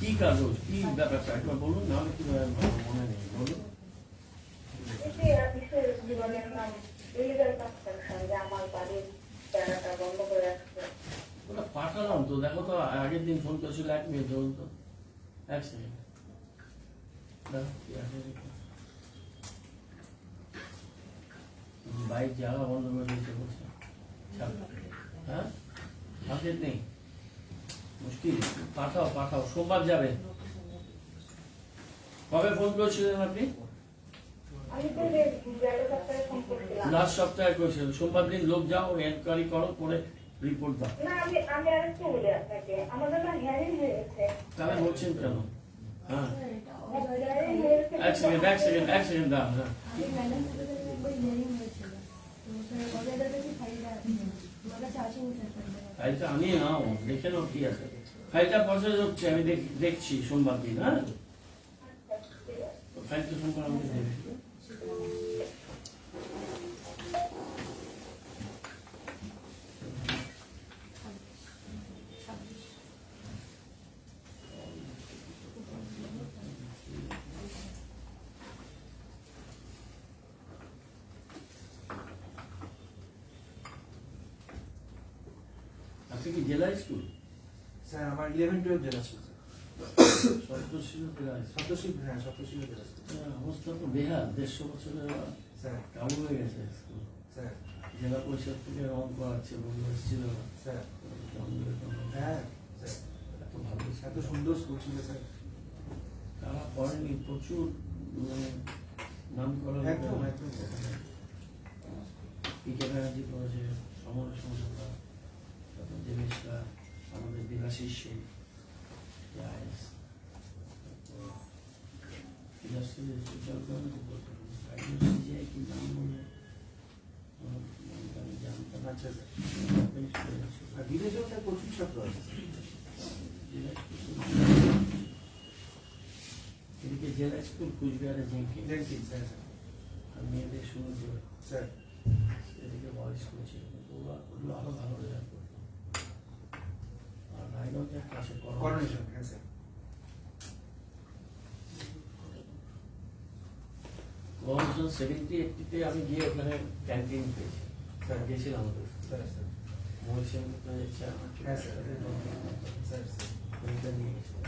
কি কাগজ, কি ব্যাপারটা একবার বলুন, নাহলে কি মনে নেই, বলুন। ওটা পাঠালাম তো, দেখো তো, আগের দিন ফোন করেছিল, 1 মিনিট ধরুন তো, 1 সেকেন্ড। বাইক জায়গা বন্ধ করে দিয়েছে বলছে। হ্যাঁ, আপডেট নেই, মুশকিল। পাঠাও পাঠাও, সোমবার যাবে। কবে ফোন করেছিলেন আপনি? লাস্ট সপ্তাহে করেছিলেন। সোমবার দিন লোক যাও, এনকোয়ারি করো, করে রিপোর্ট দাও। তাহলে বলছেন কেন? হ্যাঁ, এক সেকেন্ড দাও। হ্যাঁ, ফাইলটা আনিয়ে নাও, দেখে নাও কি আছে। ফাইলটা প্রসেস হচ্ছে, আমি দেখছি সোমবার দিন। হ্যাঁ, ফাইলটা সোমবার আমাকে দেবে। আপনি কি জেলা স্কুল? স্যার আমার 11-12 জেলা স্কুল। সপ্তশিলা জেলা স্কুল। সপ্তশিলা জেলা স্কুল। অবস্থা তো বেহাল, 150 বছরের স্যার কাবু হয়ে গেছে স্কুল। স্যার জেলা পরিষদ থেকে রং করাচ্ছে, বন্ধু এসেছিল না স্যার। হ্যাঁ, স্যার এত ভালো, এত সুন্দর স্কুল ছিল স্যার। তারা করেনি, প্রচুর মানে নাম করা। একদম একদম। পিকে ব্যানার্জি করেছে, সমর সমঝোতা, তারপর দেবেশরা, আমাদের দেবাশিস সেন, কি নাম বলে আমি জানতাম। আচ্ছা স্যার। আর বিদেশেও স্যার প্রচুর ছাত্র আছে। এদিকে জেলা স্কুল কুচবিহারে জেঙ্কিন স্যার। আর মেয়েদের সমুদ্র স্যার এদিকে বয়েজ স্কুল ছিল, ওগুলো আরো ভালো রেজাল্ট করতো। আর রায়গঞ্জের ক্লাসে করোনেশন। হ্যাঁ স্যার। 1970-80-তে আমি গিয়ে ওখানে ক্যান্টিন পেয়েছি। স্যার গেছিলাম ওদের। Sir sir. মহিষ সেন যাচ্ছে আমার। হ্যাঁ স্যার। Sir sir. ওইটা নিয়ে গেছিলাম।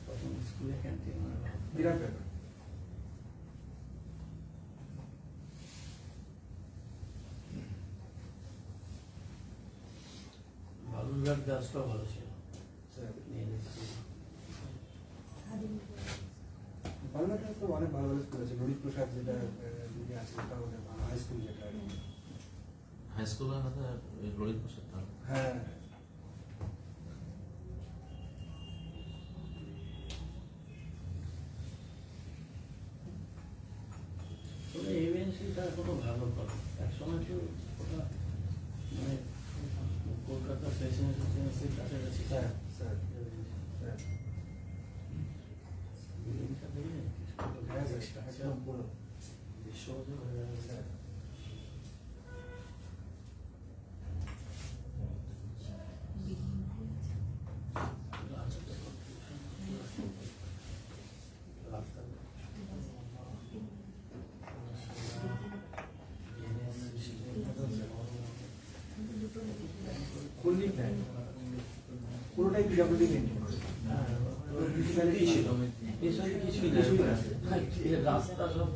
প্রথম স্কুলে ক্যান্টিন বিরাট ব্যাপার। বালুরঘাট গাছটাও ভালো ছিল, স্যার নিয়ে গেছি। বাংলাটা তো অনেক ভালো ভালো স্কুল আছে। ললিত প্রসাদ যেটা যদি আছে, ওটাও হাই স্কুল যেটা। হাই স্কুল আমাদের ললিত প্রসাদ। হ্যাঁ তবে এমএনসিটা এখনো ভালো করে। একসময় তো ওটা মানে কলকাতা প্রেসিডেন্সির কাছাকাছি। Sir sir sir. বিল্ডিংটা দেখলে হ্যাঁ স্যার একদম পুরো বিশ্ববাজার হয়ে গেছে। স্যার। কুলদীপ নেয় পুরোটাই পিডব্লিউডি মেনটেন করে। কিছুই না, রাস্তা সব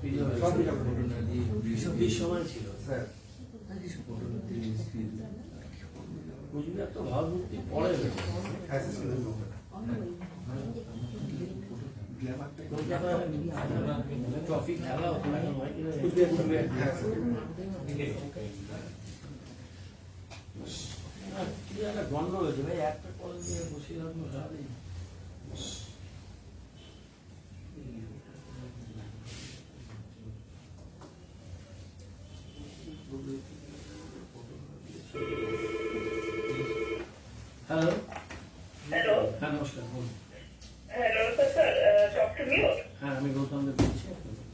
সময় ছিল। স্যার কুচবিহার তো ভাবমূর্তি পরে হয়েছে। হ্যাঁ স্যার। কলকাতায় ট্রফি খেলা ওখানে হয় কিনা কুচবিহার। হ্যাঁ স্যার। কি একটা গন্ড হয়েছে ভাই, একটা কল দিয়ে বসে রাখবো সারাদিন। হ্যালো হ্যালো হ্যাঁ, নমস্কার, বলুন। হ্যাঁ নমস্কার স্যার, ডক্টর মিওর। হ্যাঁ, আমি গৌতম দেব বলছি।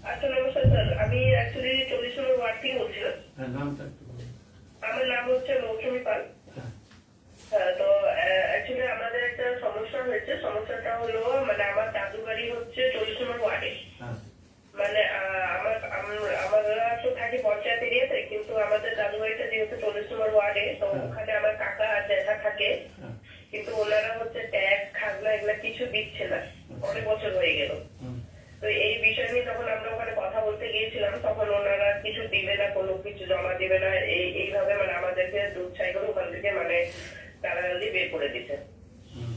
আচ্ছা নমস্কার স্যার, আমি অ্যাকচুয়ালি 40 নম্বর ওয়ার্ড থেকে বলছিলাম। হ্যাঁ, নামটা একটু বলুন। আমার নাম হচ্ছে মৌসুমী পাল। হ্যাঁ হ্যাঁ, তো অ্যাকচুয়ালি আমাদের একটা সমস্যা সমস্যা হয়েছে, সমস্যাটা হলো মানে আমার দাদু বাড়ি হচ্ছে 40 নম্বর ওয়ার্ডে। হ্যাঁ মানে আমরা তো থাকি পঞ্চায়েত এরিয়াতে, কিন্তু আমাদের দাদু বাড়িটা যেহেতু 40 নম্বর ওয়ার্ডে, তো হ্যাঁ। ওখানে আমার কাকা আর জ্যাঠা থাকে। হ্যাঁ কিন্তু ওনারা হচ্ছে ট্যাক্স খাজনা এগুলা কিছু দিচ্ছে না, অনেক বছর হয়ে গেল। হুম, তো এই বিষয় নিয়ে যখন আমরা ওখানে কথা বলতে গিয়েছিলাম, তখন ওনারা কিছু দিবে না, কোনো কিছু জমা দিবে না, এইভাবে মানে আমাদেরকে দুধছাই করে ওখান থেকে মানে তাড়াতাড়ি বের করে দিচ্ছে। হুম।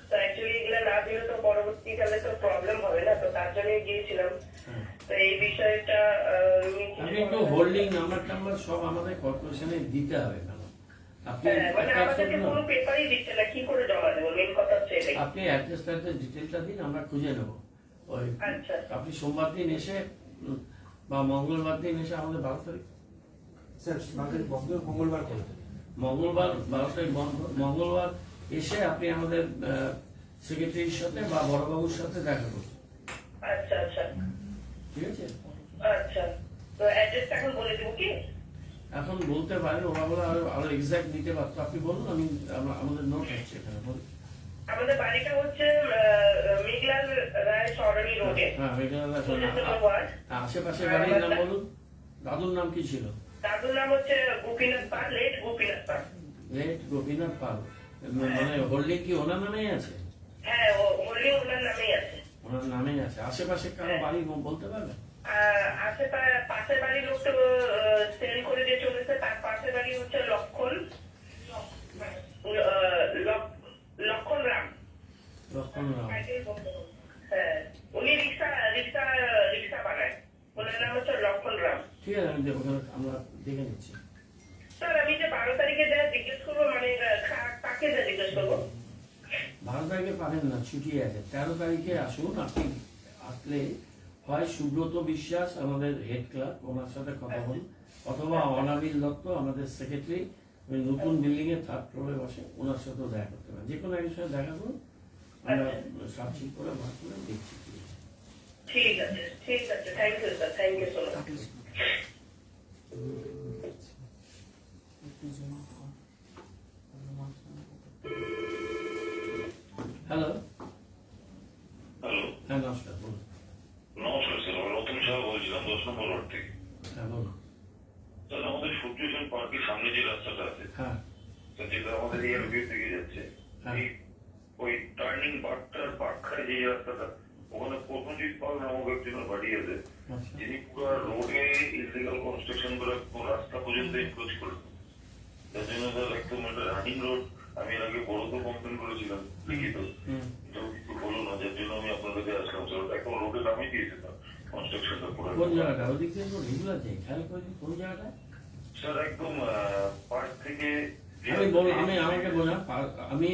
তো অ্যাকচুয়ালি এগুলা না দিলে তো পরবর্তীকালে তো প্রবলেম হবে না, তো তার জন্যই গিয়েছিলাম। হ্যাঁ। তো এই বিষয়টা আপনি একটু হোল্ডিং নাম্বার টাম্বার সব আমাদের কর্পোরেশনে দিতে হবে কেন আপনি মানে এক কাজ আমাদেরকে করুন না, কোনো পেপারই দিচ্ছে না, কি করে জমা দেবো, মেন কথা হচ্ছে এটাই। আপনি অ্যাড্রেস ট্যাড্রেস ডিটেলটা দিন, আমরা খুঁজে নেব। ওই আচ্ছা আপনি সোমবার দিন এসে বা মঙ্গলবার দিন এসে আমাদের 12 তারিখ স্যার বাংলাদেশ বন্ধ মঙ্গলবার করে মঙ্গলবার 12 তারিখ মঙ্গলবার এসে আপনি আমাদের সেক্রেটারির সাথে বা বড়বাবুর সাথে দেখা করুন, আচ্ছা আচ্ছা ঠিক আছে? আচ্ছা। তো অ্যাড্রেসটা এখন বলে দেবো কি? এখন বলতে পারেন, ওরা বলে আরো এক্সাক্ট দিতে পারতো, আপনি বলুন, আমি আমাদের নোট হচ্ছে এখানে বলুন। আমাদের বাড়িটা হচ্ছে মেঘলাল রায় সরণি রোডে, হ্যাঁ মেঘালয় 40 নম্বর ওয়ার্ড। আশেপাশে বাড়ির নাম বলুন। দাদুর নাম কি ছিল? দাদুর নাম হচ্ছে গোপীনাথ পাল, লেট গোপীনাথ পাল। লেট গোপীনাথ পাল। মানে হোল্ডিং কি ওনার নামেই আছে? হ্যাঁ, ও হোল্ডিং ওনার নামেই আছে। ওনার নামেই আছে। আশেপাশে কারো বাড়ি বলতে পারবেন? পাশের বাড়ির লোক তো সেল করে দিয়ে চলেছে, তার পাশের বাড়ি হচ্ছে লক্ষণ লক্ষণ রাম। লক্ষণ রাম। হ্যাঁ, উনি রিক্সা রিক্সা রিক্সা বানায়, ওনার নাম হচ্ছে লক্ষণ রাম। ঠিক আছে, আমি ওখানে আমরা দেখে নিচ্ছি। স্যার আমি যে 12 তারিখে যা জিজ্ঞেস করবো, মানে কাকে যা জিজ্ঞেস করবো? 12 তারিখে পাবেন না, ছুটি আছে। 13 তারিখে আসুন। আপনি আসলে হয় সুব্রত বিশ্বাস আমাদের হেড ক্লার্ক, ওনার সাথে কথা বলুন, অথবা অনাবিল দত্ত আমাদের সেক্রেটারি, ওই নতুন বিল্ডিং এর 3rd ফ্লোরে বসে, ওনার সাথেও দেখা করতে পারেন। যে কোনো একজনের সাথে দেখা করুন, আমরা সাবসিড করে ভাগ করে দেখছি। ঠিক আছে, ঠিক আছে, thank you sir, thank you so much. Hello, hello, হ্যাঁ নমস্কার, বলুন। নমস্কার স্যার, আমি রতন সাহা বলছিলাম 10 নম্বর ওয়ার্ড থেকে। হ্যাঁ বলুন। স্যার আমাদের সূর্য সেন পার্কের সামনে যে রাস্তাটা আছে, হ্যাঁ স্যার যেটা আমাদের এয়ারভিউ থেকে যাচ্ছে, হ্যাঁ। ওই টার্নিং বাটটার পাখায় যে রাস্তাটা, ওখানে প্রথমজিৎ পাল নামক একজনের বাড়ি আছে, আচ্ছা যিনি পুরো রোডে ইলিগাল কনস্ট্রাকশন করে রাস্তা পর্যন্ত এনক্রোচ করেছেন। যার জন্য স্যার একদম একটা রানিং রোড। আমি এর আগে বড় তো কমপ্লেন করেছিলাম লিখিত, হুম। তো কিছু বলো না, যার জন্য আমি আপনার কাছে আসলাম স্যার। এখন রোডে নামিয়ে দিয়েছে স্যার কনস্ট্রাকশনটা পুরো। কোন জায়গাটা? ওদিক থেকে তো রেগুলার যাই, খেয়াল করে দিন কোন জায়গাটা। স্যার একদম পার্ক থেকে আমি আমাকে বোঝান। আমি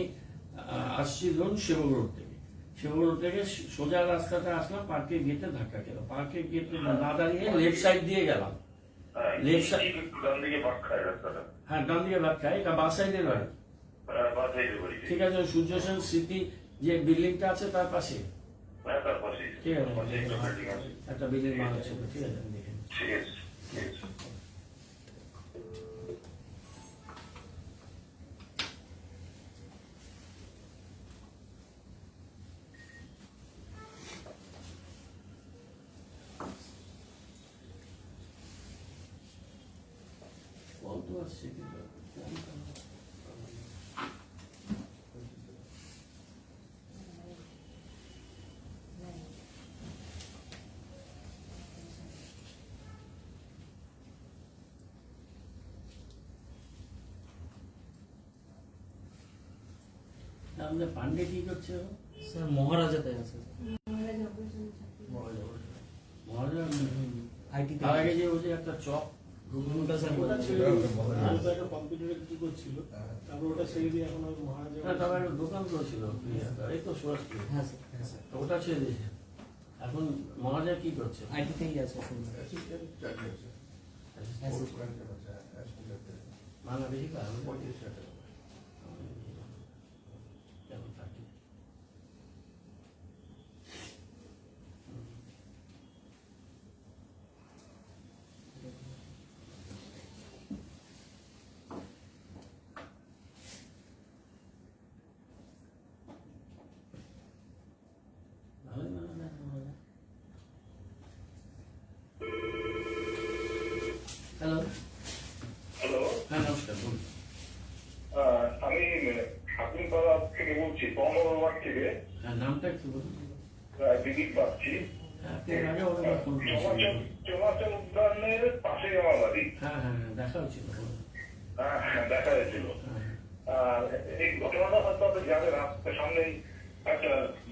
আসছি ধরুন সেবক রোড থেকে, সেবক রোড থেকে সোজা রাস্তাটা আসলাম, পার্কের গেটে ধাক্কা খেলাম, পার্কের গেটে না দাঁড়িয়ে লেফট সাইড দিয়ে গেলাম। left side- একটু ডান দিকে বাঁক খায় রাস্তাটা, হ্যাঁ ডান দিকে বাদ খাই, এটা বাস সাইডের বাড়ি। বাঁ সাইডে বাড়ি। ঠিক আছে, ওই সূর্য সেন স্মৃতি যে বিল্ডিংটা আছে তার পাশে। হ্যাঁ তার পাশেই, ঠিক আছে, পাশে একটা বিল্ডিং আছে। একটা বিল্ডিং বানাচ্ছে, ঠিক আছে আমি দেখে নিচ্ছি। ঠিক আছে, ঠিক আছে। কল তো আসছে কিন্তু আমাদের পান্ডে কি করছে ও? স্যার মহারাজাতে আছে মহারাজা আইটি তার আগে যে ওই যে একটা চক ঘুগনুটা স্যার ওটা ছিল মহারাজা। একটা কম্পিউটারে কিছু করছিল, তারপর ওটা ছেড়ে দিয়ে এখন ওই মহারাজা না তার একটা দোকান করেছিল এই তো সুরাজ হ্যাঁ স্যার তো ওটা ছেড়ে দিয়েছে। এখন মহারাজা কি করছে? আইটিতেই আছে শুনলাম। হ্যাঁ স্যার মানা বেশি পায় আমি 35,000 টাকা। কেমন থাকি হ্যাঁ নমস্কার, বলুন। আমি ঠাকুরপাড়া থেকে বলছি, কমলবাগ থেকে হ্যাঁ, নামটা একটু বলুন। দিলীপ বাগচি। হ্যাঁ, আপনি এর আগে অনেকবার ফোন করেছিলেন। চমাচল উদ্যানের পাশে আমার বাড়ি। হ্যাঁ হ্যাঁ হ্যাঁ, দেখা হয়েছিল, বলুন। দেখা হয়েছিল। হ্যাঁ, এই ঘটনাটা হয়তো আপনি জানেন, আপনার সামনেই একটা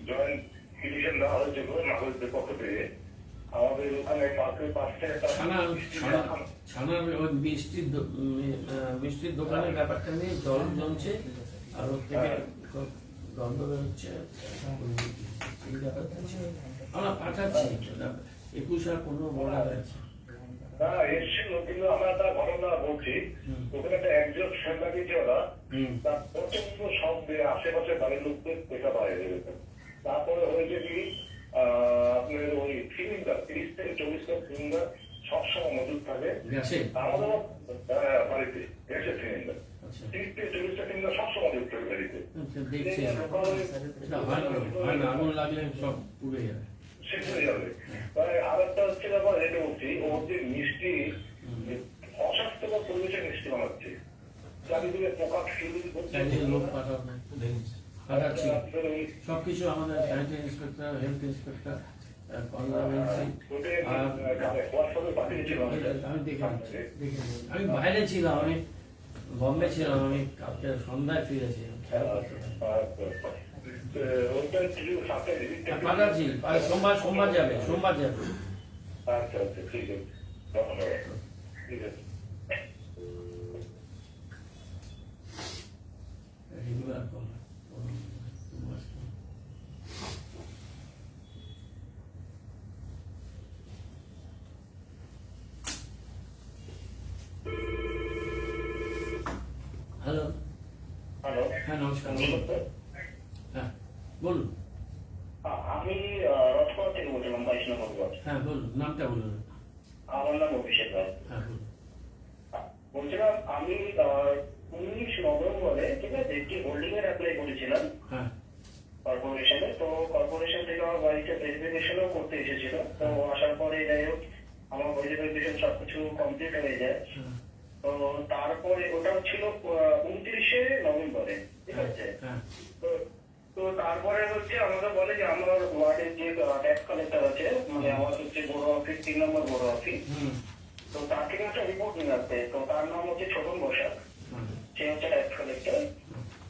জয়েন্ট পিটিশন দেওয়া হয়েছিল নাগরিকদের পক্ষ থেকে। আমাদের ওখানে পাশে একটা ছানার ওই মিষ্টির দোকানের ব্যাপারটা নিয়ে জল জমছে, আর ওর থেকে খুব গন্ধ বেরোচ্ছে, এই ব্যাপারটা ছিল। আমরা পাঠাচ্ছি 21 আর 15 বলা হয়েছে। এসেছিল, কিন্তু আমরা তার ঘটনা বলছি। ওখানে একটা একজন সেবা দিয়েছে ওরা, তার প্রচন্ড শব্দে আশেপাশে বাড়ির লোকদের দেখা পাওয়া যেত। তারপরে হয়েছে কি, আপনার ওই সিলিন্ডার 30 থেকে 40টা সিলিন্ডার সবসময় মজুদ থাকে গ্যাসে? আমাদের বাড়িতে, গ্যাসের সিলিন্ডার আচ্ছা 30 থেকে 40টা সিলিন্ডার সবসময় মজুদ থাকে বাড়িতে। আচ্ছা, দেখছি। এটা হয় না, আগুন লাগলে সব পুড়ে যাবে। শেষ হয়ে যাবে। আরেকটা হচ্ছে ব্যাপার, এটা বলছি, ওর যে মিষ্টি, অস্বাস্থ্যকর পরিবেশে মিষ্টি বানাচ্ছে, চারিদিকে পোকা খিল চাইলে লোক পাঠাও না, পাঠাচ্ছি। আপনার ওই সবকিছু আমাদের sanitary inspector, health inspector, conservancy, আর হোয়াটসঅ্যাপে পাঠিয়েছিল আমি দেখে নিচ্ছি, দেখে নিচ্ছি। আমি বাইরে ছিলাম, আমি বম্বে ছিলাম, আমি কালকে সন্ধ্যায় ফিরেছিলাম, খেয়াল করতে পারিনি। ওইটা কিছু সাথে পাঠাচ্ছি, সোমবার যাবে। আচ্ছা আচ্ছা, ঠিক আছে, ধন্যবাদ। ঠিক আছে। Regular call. হ্যালো, হ্যালো, হ্যাঁ নমস্কার, হ্যাঁ বলুন। আমি রথপাড়া থেকে বলছিলাম, 22 নম্বর ওয়ার্ড। হ্যাঁ বলুন, নামটা বলুন। আমার নাম অভিষেক রায়। হ্যাঁ বলুন। বলছিলাম, আমি 19 নভেম্বরে, ঠিক আছে, একটি হোল্ডিং এর অ্যাপ্লাই করেছিলাম হ্যাঁ কর্পোরেশনে। তো কর্পোরেশন থেকে আমার বাড়িতে ভেরিফিকেশনও করতে এসেছিল। তো আসার পরে যাই হোক, আমার ভেরিফিকেশন সবকিছু কমপ্লিট হয়ে যায়। হ্যাঁ তো তারপরে ওটা ছিল 29শে নভেম্বরে, ঠিক আছে। হ্যাঁ তো তারপরে হচ্ছে আমাকে বলে যে আমার ওয়ার্ডের যে ট্যাক্স কালেক্টর আছে, মানে আমার হচ্ছে বড় অফিস, 3 নম্বর বড় অফিস, হুম তো তার থেকে একটা রিপোর্ট নিয়ে আসতে। তো তার নাম হচ্ছে ছোটন বসাক, হ্যাঁ সে হচ্ছে ট্যাক্স কালেক্টর।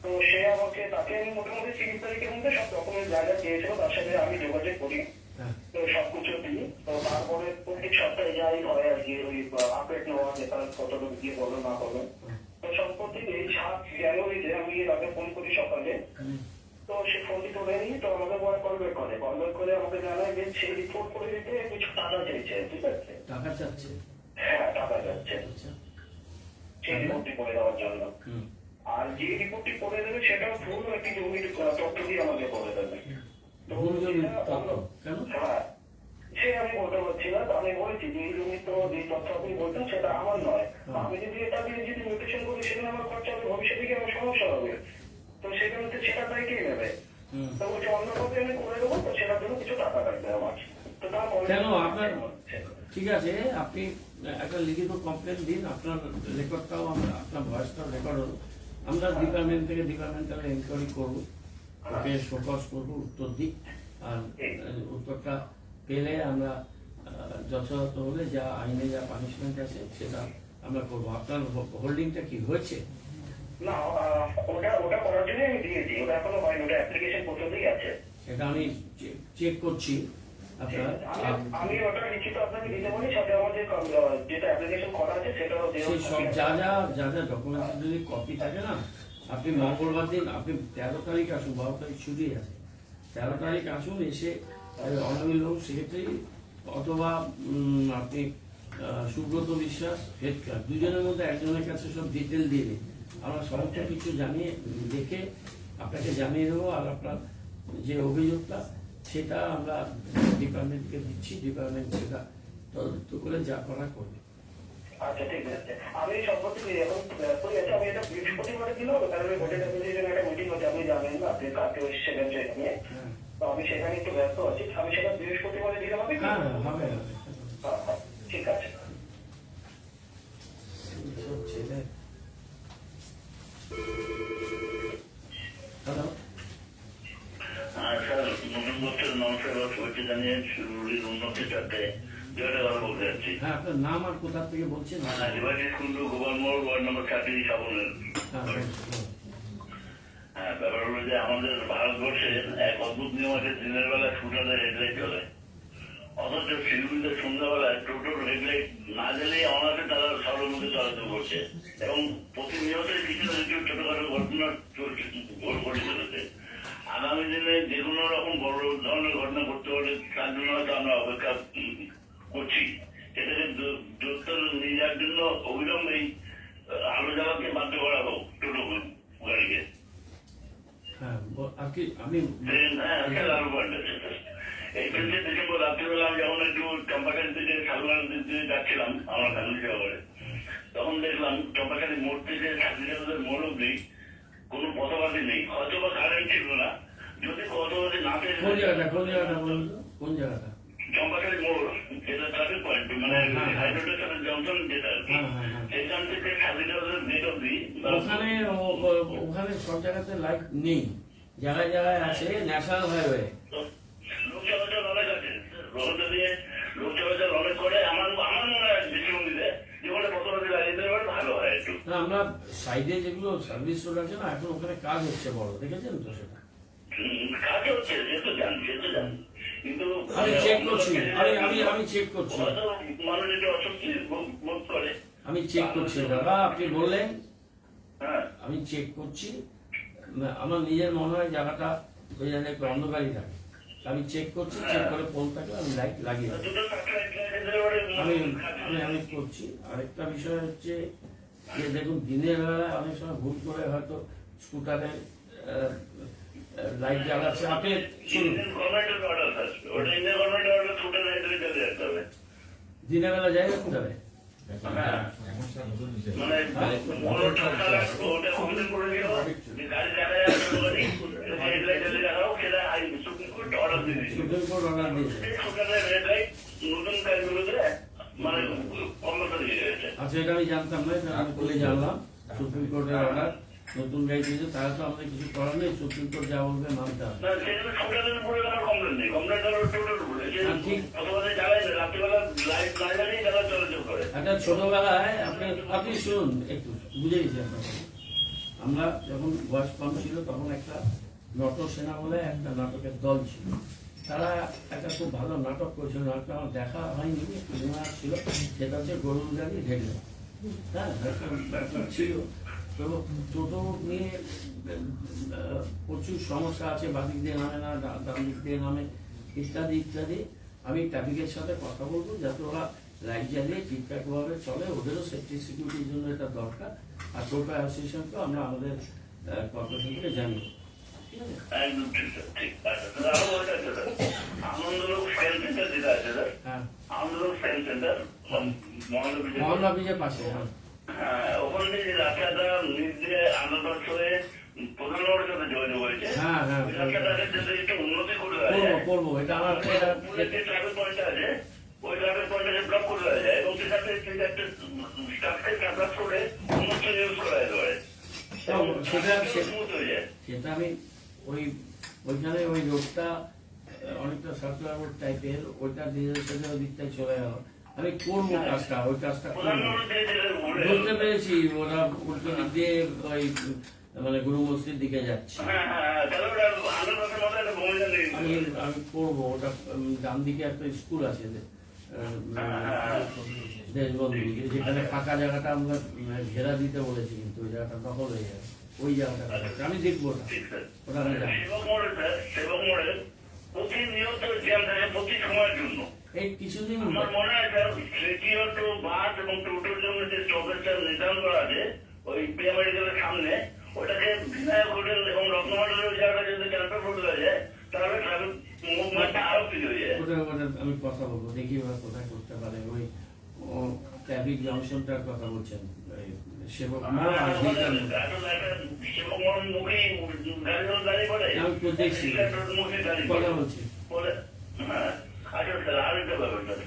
তো সে আমাকে, তাকে আমি মোটামুটি 30 তারিখের মধ্যে সব ডকুমেন্ট যা যা দিয়েছিল তার সাথে আমি যোগাযোগ করি। হ্যাঁ তো সবকিছু দিই। তো তারপরে প্রত্যেক সপ্তাহে যাই হয় আর কি, ওই আপডেট নেওয়া, যেটা কতটুকু দিয়ে বলো না বলো। তো সম্প্রতি এই 7 জানুয়ারিতে আমি তাকে ফোন করি সকালে। তো সে ফোনটি তুলে নিই। তো আমাকে পরে কল ব্যাক করে আমাকে জানায় যে সে রিপোর্ট করে দিতে কিছু টাকা চাইছে, ঠিক আছে। টাকা চাচ্ছে? হ্যাঁ, টাকা যাচ্ছে আচ্ছা, সেই রিপোর্টটি করে দেওয়ার জন্য। হুম আর যে রিপোর্টটি করে দেবে সেটাও ভুল একটি জমির তথ্য দিয়ে আমাকে করে দেবে। তো ভুল জমির সেটা তথ্য কেন? হ্যাঁ, সে আমি বলতে পারছি না। তো আমি বলেছি যে এই জমির তো যে তথ্য আপনি বলছেন সেটা আমার নয়। আমি যদি এটা দিয়ে যদি মিউটেশন করি, সেখানে আমার খরচা হবে, ভবিষ্যতে গিয়ে আমার সমস্যা হবে। তো সেখানে তো সেটা তাই কে নেবে? হুম তো বলছে অন্যভাবে আমি করে দেবো, তো সেটার জন্য কিছু টাকা লাগবে আমার। তো তার কেন আপনার? ঠিক আছে, আপনি একটা লিখিত কমপ্লেন দিন, আপনার রেকর্ডটাও আমরা, আপনার ভয়েসটাও রেকর্ড হলো, আমরা ডিপার্টমেন্ট থেকে ডিপার্টমেন্টাল এনকোয়ারি করবো, ওকে শোকজ করবো, উত্তর দিক। আর উত্তরটা পেলে আমরা যথাযথ হলে যা আইনে যা পানিশমেন্ট আছে সেটা আমরা করবো। আপনার হোল্ডিংটা কি হয়েছে? না, ওটা করার জন্য আমি দিয়েছি, ওটা এখনো হয়নি, ওটা অ্যাপ্লিকেশন পর্যন্তই আছে। সেটা আমি চেক করছি। আপনার আমি ওটা লিখিত আপনাকে দিতে পারি, সাথে আমার যেটা অ্যাপ্লিকেশন করা আছে সেটাও সেই সব যা যা ডকুমেন্টস যদি কপি থাকে না, আপনি মঙ্গলবার দিন, আপনি 13 তারিখ আসুন, 12 তারিখ ছুটি আছে, 13 তারিখ আসুন, এসে অনাবিল সেক্রেটারি অথবা আপনি সুব্রত বিশ্বাস হেড ক্লার্ক, দুজনের মধ্যে একজনের কাছে সব ডিটেল দিয়ে দিন। আমরা সমস্ত কিছু জানিয়ে দেখে আপনাকে জানিয়ে দেবো। আর আপনার যে অভিযোগটা সেটা আমরা ডিপার্টমেন্টকে দিচ্ছি, ডিপার্টমেন্ট সেটা তদন্ত করে যা করা করবে। আচ্ছা, ঠিক আছে। আমি সম্প্রতি এখন ব্যস্ত আছি, আমি এটা বৃহস্পতিবারে দিলাম, কারণ হোটেল অ্যাসোসিয়েশনের একটা মিটিং হচ্ছে, আপনি জানেন না, আপনি কালকে এসেছিলেন সেখানে। তো আমি সেখানে একটু ব্যস্ত আছি, আমি সেটা বৃহস্পতিবারে দিলাম। আমি হ্যাঁ হবে। ঠিক আছে। সব ছেলে উন্নতির সাথে যেটা কথা বলতে যাচ্ছি। হ্যাঁ, আপনার নাম আর কোথা থেকে বলছেন? ডিভাইডেড কুন্ডু গোপাল মোড় ওয়ার্ড নম্বর 30 সাবনের। হ্যাঁ, বলুন। হ্যাঁ, ব্যাপার হলো যে আমাদের ভারতবর্ষে এক অদ্ভুত নিয়ম আছে, দিনের বেলা স্কুটারের হেডলাইট চলে, অথচ শিলিগুড়িতে সন্ধ্যাবেলায় টোটোর হেডলাইট না গেলেই অনাথে তারা শহরের মধ্যে চলাচল করছে এবং প্রতিনিয়তই কিছু না কিছু ছোটখাটো ঘটনা ঘটে চলেছে। আগামী দিনে যে কোনো রকম বড় ধরনের ঘটনা ঘটতে পারে, তার জন্য হয়তো আমরা অপেক্ষা করছি। এটাকে দ্রুততর নিয়ে যাওয়ার জন্য অবিলম্বেই আলো জ্বালাতে বাধ্য করা হোক টোটো গাড়িকে। হ্যাঁ, আর কি আমি আরো পয়েন্ট আছে। এই 20 ডিসেম্বর রাত্রিবেলা আমি যখন একটু চম্পাখালি থেকে সালুয়ার দিকে যাচ্ছিলাম আমার ফ্যামিলি সহ করে, তখন দেখলাম চম্পাখালি মোড় থেকে সাথীদের মোড় অব্দি কোনো পথবাদী নেই, হয়তো বা কারেন্ট ছিল না। যদি পথবাদী না কোন থাকে, জায়গাটা বলুন তো? কোন জায়গাটা? চম্পাখালি মোড় যেটা ট্রাফিক পয়েন্ট, মানে হাইরোডের সাথে জংশন যেটা আর কি, হ্যাঁ, হ্যাঁ, হ্যাঁ। সেখান থেকে সাথীদের গেট অব্দি ওখানে সব জায়গাতে লাইট নেই, জায়গায় জায়গায় আছে ন্যাশনাল হাইওয়ে। লোক চলাচল অনেক আছে, রোডে দিয়ে লোক চলাচল অনেক করে। আমার মনে হয় দৃষ্টিভঙ্গিতে যেখানে পথবাদী লাগিয়ে দেওয়া ভালো হয় একটু। না, আমরা সাইডে যেগুলো সার্ভিস রোড আছে না, এখন ওখানে কাজ হচ্ছে বড়, দেখেছেন তো সেটা? কাজ হচ্ছে, সে তো জানি। কিন্তু আমি চেক করছি, আমি চেক করছি, হয়তো মানুষ একটু অস্বস্তি বোধ করে। আমি চেক করছি দাদা, আপনি বললেন, হ্যাঁ, আমি চেক করছি। আমার নিজের মনে হয় জায়গাটা ওই জায়গায় একটু অন্ধকারই থাকে, আমি চেক করছি, চেক করে ফোন থাকলে আমি লাইট লাগিয়ে দেবো। দুটো সাপ্লাই একেবারে আমি আমি করছি। আরেকটা বিষয় হচ্ছে যে দেখুন, দিনের বেলায় অনেক সময় ভুল করে হয়তো স্কুটারে লাইট জ্বালাচ্ছে। আপনি শুনুন, ইন্ডিয়ান গভর্নমেন্টের অর্ডার আছে, ওটা ইন্ডিয়ান গভর্নমেন্টের অর্ডার ছুটে নাই চলে যেতে হবে। দিনের বেলা যাই কোথায়? মানে বড় টাকা ওটা কমপ্লেন করে দিও যে গাড়ি দেখা যায় ছোট গাড়ি, হেডলাইট জ্বালিয়ে দেখাও, সেটা সুপ্রিম কোর্ট অর্ডার দিয়ে দিয়েছে। সুপ্রিম কোর্ট অর্ডার দিয়েছে। স্কুটারের হেডলাইট নতুন গাড়িগুলোতে মানে কম্পালসারি হয়ে গেছে। আচ্ছা, এটা আমি জানতাম না, এটা আমি বলে জানলাম সুপ্রিম কোর্টের অর্ডার নতুন গাড়ি দিয়েছে, তাহলে তো আমাদের কিছু করার নেই, সুপ্রিম কোর্ট যা বলবে মানতে হবে। না, সেখানে স্কুটারের উপরে আমার কমপ্লেন নেই, কমপ্লেন হলো টোটোর উপরে। যে হ্যাঁ, ঠিক। অথবা জ্বালাই না, রাত্রিবেলা লাইট না জ্বালিয়ে তারা চলাচল করে। একটা ছোটবেলায় আপনি শুনুন, একটু বুঝে গেছি আপনাকে। আমরা যখন বয়স কম ছিল তখন একটা নটসেনা বলে একটা নাটকের দল ছিল, তারা একটা খুব ভালো নাটক করেছিল। নাটকটা আমার দেখা হয়নি, সিনেমা ছিল, সেটা হচ্ছে গরুর গাড়ি ঢেলে। হ্যাঁ, একটা ছিল। তো টোটো নিয়ে প্রচুর সমস্যা আছে, বাদিক দিয়ে নামে না, ডান দিক দিয়ে নামে, ইত্যাদি ইত্যাদি। আমি ট্রাফিকের সাথে কথা বলবো যাতে ওরা লাইট জ্বালিয়ে ঠিকঠাকভাবে চলে, ওদেরও সেফটি সিকিউরিটির জন্য এটা দরকার। আর টোটো অ্যাসোসিয়েশনকেও আমরা আমাদের কর্পোরেশন থেকে জানি। ঠিক আছে? একদম ঠিক স্যার, ঠিক আছে স্যার। আরো বলতে আছে স্যার, আনন্দলোক ফ্যান সেন্টার যেটা আছে স্যার, হ্যাঁ, আনন্দলোক ফ্যান সেন্টার মহল্লা ব্রিজের পাশে। হ্যাঁ, হ্যাঁ, ওখান থেকে যে রাস্তাটা নিচ দিয়ে আন্দাজ হয়ে প্রধান রোডের সাথে যোগাযোগ হয়েছে, হ্যাঁ, হ্যাঁ, ওই রাস্তাটাকে যদি একটু উন্নতি করে দেওয়া করবো যায়, করবো, এটা আমার পুরো যে ট্রাফিক পয়েন্ট আছে ওই ট্রাফিক পয়েন্টটাকে ব্লক করে দেওয়া যায় এবং সেটাতে একটা স্টাফকে ক্যাপ্টাস করে উন্নত ইউজ করা যেতে পারে। স্মুথ হয়ে যায়। সেটা আমি ওইখানে ওই রোডটা অনেকটা সার্কুলার রোড টাইপের, ওইটা ডিজেল ওই দিকটায় চলে গেল। আমি করবো কাজটা, ওই কাজটা প্রধান করবো। রোড দিয়ে যেটা ঘুরে বুঝতে পেরেছি, ওরা উল্টো দিক দিয়ে ওই মানে গুরু মসজিদ দিকে যাচ্ছে। হ্যাঁ, হ্যাঁ, তাহলে ওটা আন্দাজের মধ্যে একটা ভূমিকা নেই। আমি করবো ওটা। ডান দিকে একটা স্কুল আছে দেশবন্ধু, যেখানে ফাঁকা জায়গাটা আমরা ঘেরা দিতে বলেছি, কিন্তু ওই জায়গাটা দখল হয়ে যাবে, ওই জায়গাটা আমি দেখবো ওটা। ঠিক স্যার। ওটা আমি জানি। সেবক মোড়ে স্যার, সেবক মোড়ে প্রতিনিয়ত জ্যাম থাকে প্রতি সময়ের জন্য। এই কিছুদিন আমার মনে হয় স্যার, সিটি অটো, বাস এবং টোটোর জন্য যে স্টপেজ চার্জ নির্ধারণ করা আছে ওই প্রিয়া মেডিকেলের সামনে, ওটাকে বিনায়ক হোটেল এবং রত্ন হোটেলের ওই জায়গাটা যদি ট্রান্সফার করে দেওয়া যায় তাহলে ট্রাফিক মুভমেন্টটা আরো ফ্রি হয়ে যায়। ওটা আমি কথা বলবো, দেখি ওরা কোথায় করতে পারে। ওই ট্রাফিক জংশনটার কথা বলছেন, সেবক মোড় আর ভিকার মোড়। সেবক মোড় মুখেই গাড়ি দাঁড়িয়ে পড়ে, আমি তো দেখছি, মুখে দাঁড়িয়ে কথা পড়ে বলছি। বলে। হ্যাঁ, আচ্ছা স্যার, আর একটা ব্যাপার স্যার,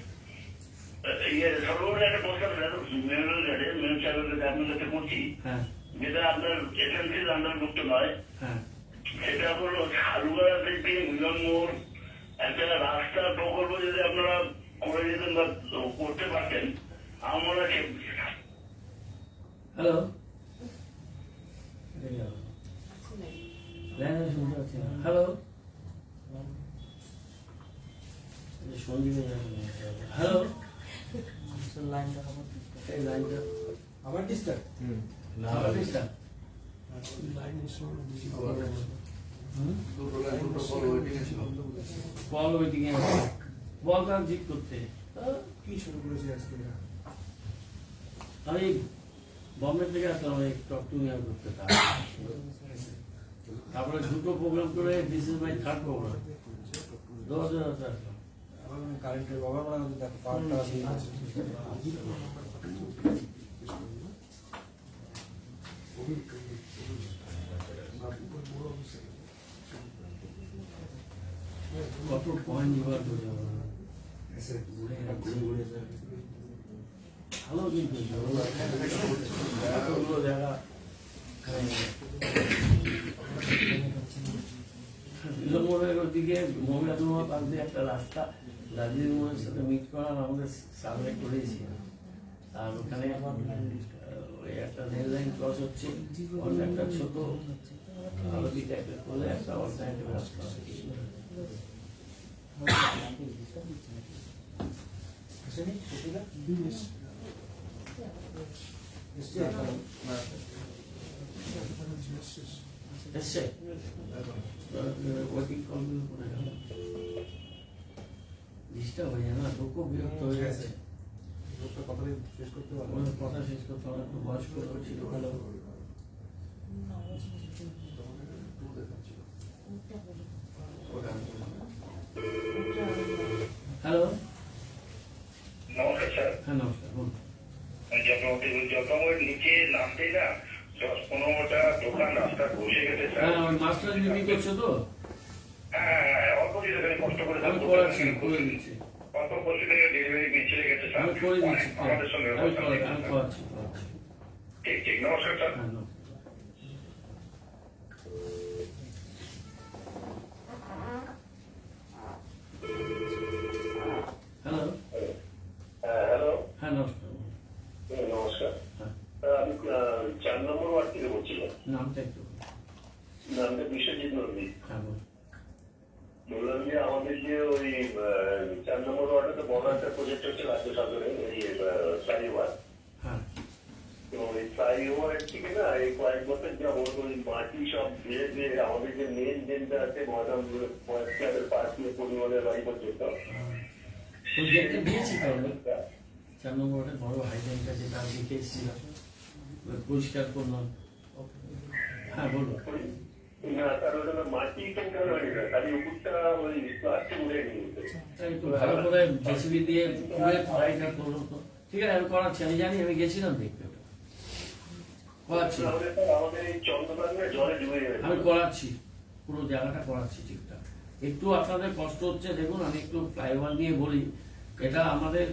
সর্বোপরি একটা প্রস্তাব স্যার, মেয়রের কাছে, মেয়র সাহেবের কাছে আপনার কাছে করছি, হ্যাঁ, যেটা আপনার এসএমসির আন্ডারভুক্ত নয়, হ্যাঁ, সেটা হলো সালুয়ারা থেকে মিলন মোড় একটা রাস্তার প্রকল্প যদি আপনারা করে দিতেন বা করতে পারতেন, আমার মনে হয় হ্যালো, লাইনে শুনতে পাচ্ছি না। হ্যালো, সঞ্জীব, হ্যালো, লাইনটা হবে এই লাইনটা আবার ডিস্টার্ব আবার ডিস্টার্ব। বল ওইদিকে বল তার জিত করতে। কি শুরু করেছে আজকে এরা? আমি বম্বে থেকে আসলাম এই টক টু মিয়া করতে। তারপরে দুটো প্রোগ্রাম করে this is my third program. 2000 আসলাম। আমার কারেন্টের বাবার মনে হয় দেখো পাওয়ারটা দিয়ে আছে। কত পয়েন্ট নিবার ভালো কিন্তু এতগুলো জায়গা বিলম্বনের ওদিকে মহিলাধুমা পাশ দিয়ে একটা রাস্তা দার্জিলিং মোড়ের সাথে মিট করার আমাদের সার্ভে করেছি। আর ওখানে ওই একটা রেল লাইন ক্রস হচ্ছে, অন্য একটা ছোট আলোকি টাইপের করলে একটা অল্টারনেটিভ রাস্তা। আসেনি সেটা এসছে এখন এসছে ওয়েটিং কলগুলো করে গেল, ডিস্টার্ব হয়ে যায় না, লোক বিরক্ত হয়ে গেছে। লোকটা কথাটা শেষ করতে পারবো ওদের কথা শেষ করতে হবে, একটু বয়স্ক লোক ছিল। হ্যালো, হ্যালো, নমস্কার স্যার। হ্যাঁ নমস্কার, বলুন। জটাঙ্গের নিচে নামতেই না 10-15টা দোকান রাস্তা বসে গেছে স্যার। হ্যাঁ, ওই মাস্টার ডিউটি করছো তো? হ্যাঁ, অল্প কিছু কষ্ট করে আমি করাচ্ছি, করে দিচ্ছি, অল্প কষ্ট থেকে ডেলিভারি পিছিয়ে গেছে স্যার। আমি করে দিচ্ছি, আমাদের সঙ্গে আমি করাচ্ছি। ঠিক ঠিক, নমস্কার স্যার। হ্যাঁ, নমস্কার। হ্যালো, হ্যালো, হ্যাঁ নমস্কার, নমস্কার। হ্যাঁ, আমি 4 নম্বর ওয়ার্ড থেকে বলছিলাম। নামটা একটু, নামটা বিশ্বজিৎ নন্দী। হ্যাঁ বলুন। বললাম যে আমাদের যে ওই 4 নম্বর ওয়ার্ডে তো বড় একটা প্রজেক্ট হচ্ছে রাজ্য সরকারের এই ফ্লাইওভার। হ্যাঁ, তো ওই ফ্লাইওভার থেকে না এই কয়েক বছর যাবত ওই মাটি সব ধীরে ধীরে আমাদের যে মেন ড্রেনটা আছে মহারাজের পার্ক দিয়ে পরিমাণের বাড়ি পর্যন্ত প্রজেক্টটা দিয়েছি তাহলে 4 নম্বরে বড় হাইডেনটা যেটা আমি দেখে এসেছিলাম, পরিষ্কার করলাম। হ্যাঁ বলুন। না তার ওটা মাটি কেন হয় না, খালি উপরটা ওই প্লাস্টিক উড়ে নিয়েছে। একটু ভালো করে জেসিবি দিয়ে পুরে ফ্লাইটা করলো তো। ঠিক আছে, আমি করাচ্ছি, আমি জানি, আমি গেছিলাম দেখতে ওটা, করাচ্ছি, তাহলে স্যার আমাদের এই চন্দ্রবাগনে জলে ডুবে গেছে। আমি করাচ্ছি, পুরো জায়গাটা করাচ্ছি ঠিকঠাক। একটু আপনাদের কষ্ট হচ্ছে দেখুন, আমি একটু ফ্লাইওভার নিয়ে বলি। এটা আমাদের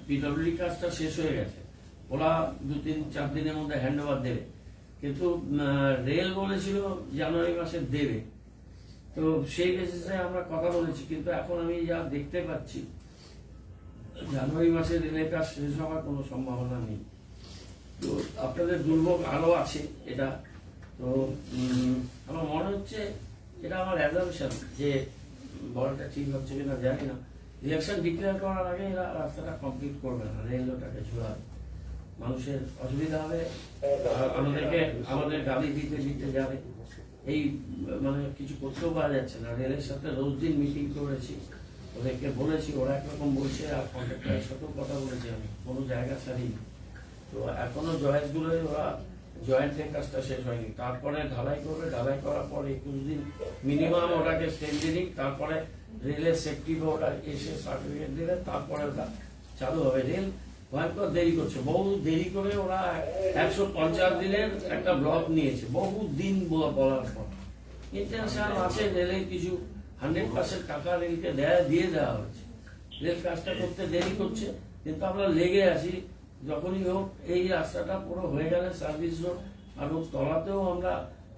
পিডব্লিউডি কাজটা শেষ হয়ে গেছে, ওরা 2-3-4 দিনের মধ্যে হ্যান্ড ওভার দেবে, কিন্তু রেল বলেছিল জানুয়ারি মাসে দেবে। তো সেই বেসিসে আমরা কথা বলেছি, কিন্তু এখন আমি যা দেখতে পাচ্ছি জানুয়ারি মাসে রেলের কাজ শেষ হওয়ার কোনো সম্ভাবনা নেই। তো আপনাদের দুর্ভোগ আরো আছে এটা। তো আমার মনে হচ্ছে, এটা আমার অ্যাজাম্পশন যে বলাটা ঠিক হচ্ছে কিনা জানি না, ইলেকশন ডিক্লেয়ার করার আগে এরা রাস্তাটা কমপ্লিট করবে না, রেল ওটাকে ঝোলাবে, মানুষের অসুবিধা হবে, আমাদেরকে আমাদের গাড়ি দিতে দিতে যাবে, এই মানে কিছু করতেও পারা যাচ্ছে না। রেলের সাথে রোজ দিন মিটিং করেছি, ওদেরকে বলেছি, ওরা একরকম বলছে, আর কন্ট্রাক্টরের সাথেও কথা বলেছি, আমি কোনো জায়গা ছাড়িনি। তো এখনো জয়েন্টগুলো ওরা জয়েন্টের কাজটা শেষ হয়নি, তারপরে ঢালাই করবে, ঢালাই করার পরে 21 দিন মিনিমাম ওটাকে স্ট্যান্ডিং, তারপরে রেলের সেফটি ওটা এসে সার্টিফিকেট দিলে তারপরে ওটা চালু হবে। রেল ভয়ঙ্কর দেরি করছে, বহু দেরি করে ওরা 150 দিনের একটা ব্লক নিয়েছে, বহু দিন বলার পর। ইন্টারন্যাশনাল আছে রেলের কিছু 100% টাকা রেলকে দিয়ে দেওয়া হয়েছে, রেল কাজটা করতে দেরি করছে, কিন্তু আমরা লেগে আছি। যখনই হোক এই রাস্তাটা পুরো হয়ে গেলে সার্ভিস রোড, আর ওর তলাতেও আমরা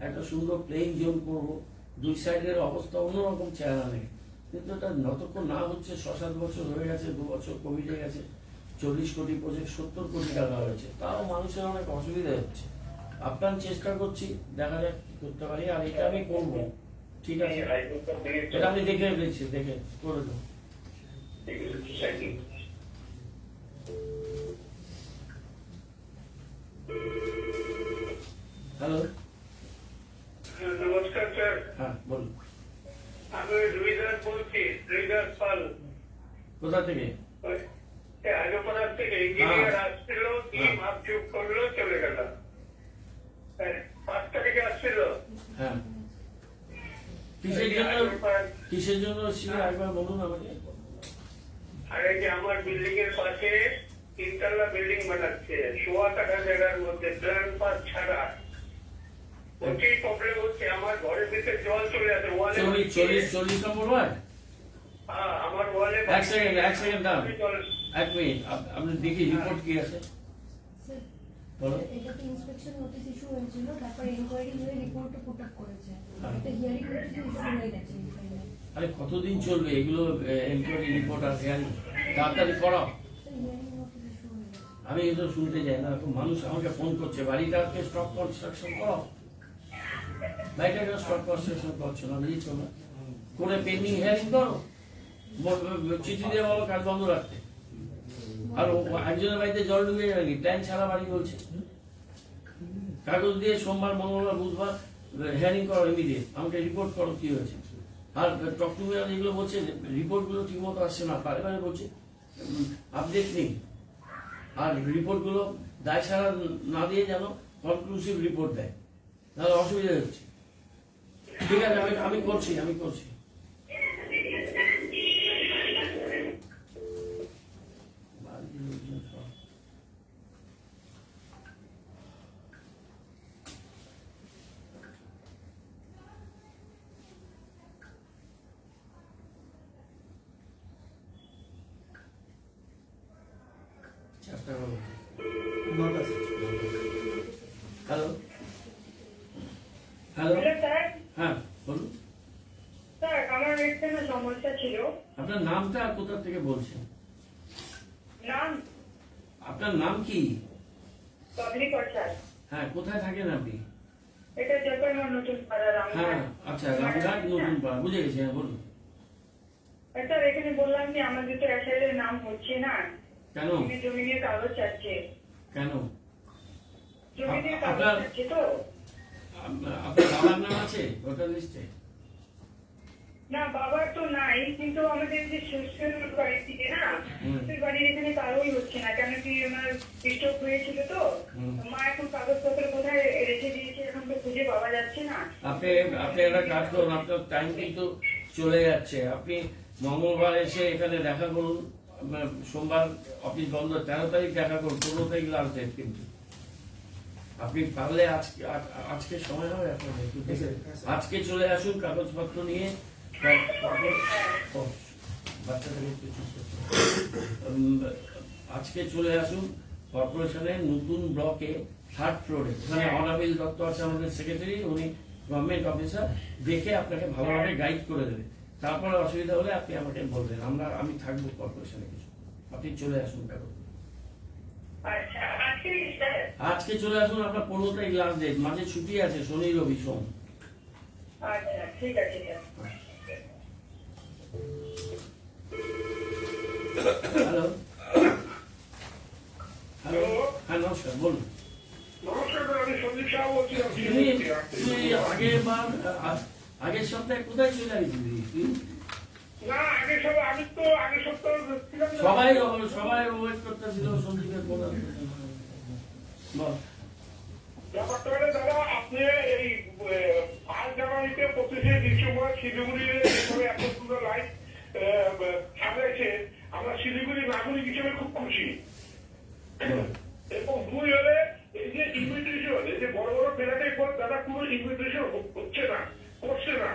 একটা সুন্দর প্লেইং জোন করবো, দুই সাইডের অবস্থা অন্যরকম চেহারা নেই। কিন্তু এটা যতক্ষণ না হচ্ছে 6-7 বছর হয়ে গেছে, 2 বছর কোভিডে গেছে, 40 কোটি প্রজেক্ট 70 কোটি টাকা হয়েছে, তাও মানুষের অনেক অসুবিধা হচ্ছে। আপ্রাণ চেষ্টা করছি, দেখা যাক কি করতে পারি, আর এটা আমি করবো। ঠিক আছে, এটা আমি দেখে দিচ্ছি, দেখে করে দেবো। হ্যালো, নমস্কার স্যার, হ্যাঁ বলুন, আমি রুইদার বলছি, রুইদার পাল। কোথা থেকে? আগরপাড়ার থেকে ইঞ্জিনিয়ার আসছিল, কি মাপচুপ করলো, চলে গেল। 5 তারিখে আসছিল। হ্যাঁ, কিসের জন্য ছিল একবার বলুন আমাকে। আর এই যে আমার বিল্ডিং এর পাশে 3 তলা বিল্ডিং বানাচ্ছে, 1.25 কাঠা জায়গার মধ্যে, প্ল্যান পাস ছাড়া। ওটাই প্রবলেম হচ্ছে, আমার ঘরের ভিতরে জল চলে আসে, ওয়ালে 40 নম্বর ওয়ার্ড। হ্যাঁ, আমার ওয়ালে এক সেকেন্ড দাঁড়ান, জল। 1 মিনিট, আপনি দেখি রিপোর্ট কি আছে বলো। এটাতে ইন্সপেকশন নোটিশ ইস্যু হয়েছিল, তারপর ইনকোয়ারি হয়ে রিপোর্টটা পুট আপ করেছে। হ্যাঁ। এটা হিয়ারিং নোটিশ ইস্যু হয়ে গেছে ফাইনালি। আরে কতদিন চলবে এগুলো, এনকোয়ারি রিপোর্ট আর হিয়ারিং? তাড়াতাড়ি করাও। হিয়ারিং নোটিশ ইস্যু হয়ে গেছে। আমি এগুলো শুনতে চাই না, এখন মানুষ আমাকে ফোন করছে, বাড়িটাকে স্টক কনস্ট্রাকশন করাও। বাড়িটাকে স্টক কনস্ট্রাকশন করছো না, বুঝছো না, করে পেন্ডিং হিয়ারিং করো, চিঠি দিয়ে বলো কাজ বন্ধ রাখতে। আর একজনের বাড়িতে জল ঢুকে যায়নি, ট্যাঙ্ক ছাড়া বাড়ি বলছে, কাগজ দিয়ে সোমবার, মঙ্গলবার, বুধবার হিয়ারিং করো, ইমিডিয়েট আমাকে রিপোর্ট করো কি হয়েছে। আর টকটুকে যেগুলো বলছে রিপোর্ট গুলো ঠিক মতো আসছে না, বারে বারে বলছে আপডেট নেই। আর রিপোর্ট গুলো দায় ছাড়া না দিয়ে যেন কনক্লুসিভ রিপোর্ট দেয়, তাহলে অসুবিধা হচ্ছে। ঠিক আছে, আমি করছি। নটা স্যার। Hello, hello sir. হ্যাঁ বলুন, স্যার, আমার এখানে সমস্যা ছিল। আপনার নামটা আর কোথা থেকে বলছেন? নাম আপনার নাম কি? Public sir. হ্যাঁ, কোথায় থাকেন আপনি? এটা জয়পুরহাট নতুন পাড়া হ্যাঁ, আচ্ছা, রামঘাট নতুন পাড়া, বুঝে গেছি। হ্যাঁ বলুন। স্যার, এখানে বললাম যে আমাদের তো এসআইয়ের নাম হচ্ছে না, কেন? জমি নিয়ে কাগজ চাচ্ছে, কেন? জমি নিয়ে কাগজ আপনার- চাচ্ছে তো। আপনার বাবার নাম আছে ভোটার লিস্টে? না, বাবার তো নাই, কিন্তু আমাদের যে শ্বশুর বাড়ি থেকে না, শ্বশুর বাড়ির এখানে কারোই হচ্ছে না, কেন কি ওনার স্ট্রোক হয়েছিল তো। মা এখন কাগজপত্র কোথায় রেখে দিয়েছে, এখন তো খুঁজে পাওয়া যাচ্ছে না। আপনি একটা কাজ করুন, আপনার টাইম কিন্তু চলে যাচ্ছে। আপনি মঙ্গলবার এসে এখানে দেখা করুন, আপনার সোমবার অফিস বন্ধ, 13 তারিখ দেখা করুন, 15 তারিখ লাস্ট ডেট। কিন্তু আপনি পারলে আজকে সময় হবে আপনার একটু দেখে আজকে চলে আসুন কাগজপত্র নিয়ে। বাচ্চাটাকে একটু চুপ করতে হবে। আজকে চলে আসুন কর্পোরেশনের নতুন ব্লকে 3rd ফ্লোরে, ওখানে অনাবিল দত্ত আছে আমাদের সেক্রেটারি, উনি গভর্নমেন্ট অফিসার, দেখে আপনাকে ভালোভাবে গাইড করে দেবে। তারপরে অসুবিধা হলে আপনি আমাকে বলবেন, আমি থাকবো কর্পোরেশনে কিছু। আপনি চলে আসুন কাগজ। আচ্ছা, আজকে স্যার। আজকে চলে আসুন, আপনার 15 তারিখ লাস্ট ডেট, মাঝে ছুটি আছে শনি রবি সোম। আচ্ছা, ঠিক আছে স্যার। হ্যালো, হ্যাঁ নমস্কার, বলুন। নমস্কার, আমি সন্দীপ শাহ বলছি। তুই আগের সপ্তাহে কোথায় চলে আসবি তুই? না, আমি তো আগের সপ্তাহে ছিলাম না। সবাই ওয়েট করতেছিল সঞ্জীবের প্রধান। বল। ব্যাপারটা হলো দাদা, আপনি এই 5 জানুয়ারিতে 25শে ডিসেম্বর শিলিগুড়ির যেভাবে এত সুন্দর লাইট সাজাইছে, আমরা শিলিগুড়ি নাগরিক হিসেবে খুব খুশি। এবং 2 হলে এই যে ইনভিটেশন, এই যে বড় বড় ফ্ল্যাটের পর দাদা কোনো ইনভিটেশন হচ্ছে না, করছে না।